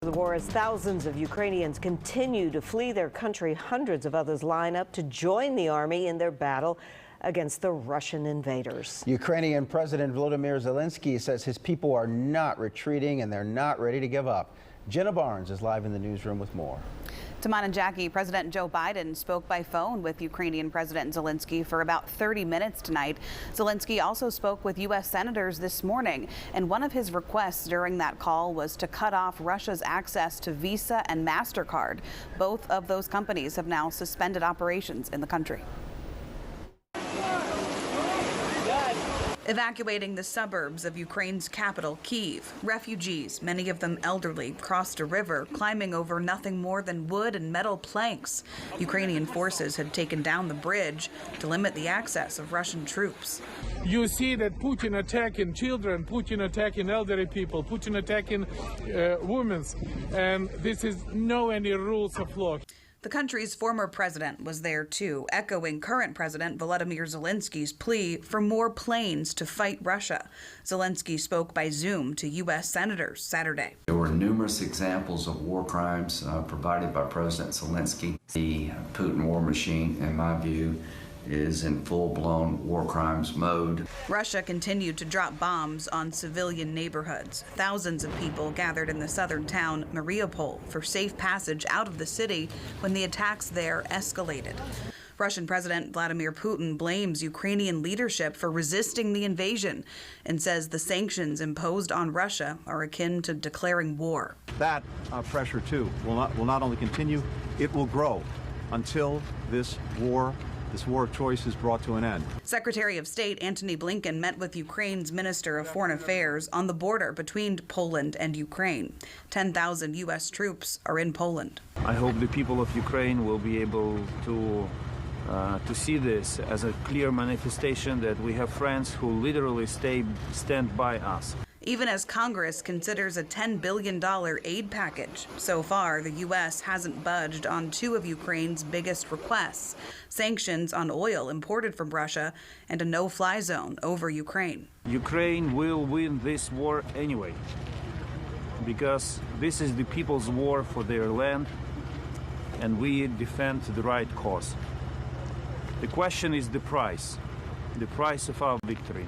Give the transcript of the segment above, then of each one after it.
The war as thousands of Ukrainians continue to flee their country. Hundreds of others line up to join the army in their battle against the Russian invaders. Ukrainian President Volodymyr Zelensky says his people are not retreating and they're not ready to give up. Jenna Barnes is live in the newsroom with more. Taman and Jackie, President Joe Biden spoke by phone with Ukrainian President Zelensky for about 30 minutes tonight. Zelensky also spoke with U.S. senators this morning, and one of his requests during that call was to cut off Russia's access to Visa and MasterCard. Both of those companies have now suspended operations in the country. Evacuating the suburbs of Ukraine's capital, Kyiv, refugees, many of them elderly, crossed a river, climbing over nothing more than wood and metal planks. Ukrainian forces had taken down the bridge to limit the access of Russian troops. You see that Putin attacking children, Putin attacking elderly people, Putin attacking women, and this is no any rules of law. The country's former president was there too, echoing current President Volodymyr Zelensky's plea for more planes to fight Russia. Zelensky spoke by Zoom to U.S. senators Saturday. There were numerous examples of war crimes provided by President Zelensky. The Putin war machine, in my view, is in full-blown war crimes mode. Russia continued to drop bombs on civilian neighborhoods. Thousands of people gathered in the southern town Mariupol for safe passage out of the city when the attacks there escalated. Russian President Vladimir Putin blames Ukrainian leadership for resisting the invasion and says the sanctions imposed on Russia are akin to declaring war. That pressure, too, will not only continue, it will grow until this war of choice is brought to an end. Secretary of State Antony Blinken met with Ukraine's Minister of Foreign Affairs on the border between Poland and Ukraine. 10,000 U.S. troops are in Poland. I hope the people of Ukraine will be able to see this as a clear manifestation that we have friends who literally stand by us. Even as Congress considers a $10 billion aid package, so far the U.S. hasn't budged on two of Ukraine's biggest requests: sanctions on oil imported from Russia and a no-fly zone over Ukraine. Ukraine will win this war anyway, because this is the people's war for their land, and we defend the right cause. The question is the price of our victory.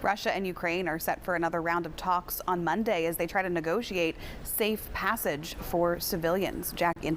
Russia and Ukraine are set for another round of talks on Monday as they try to negotiate safe passage for civilians. Jack, into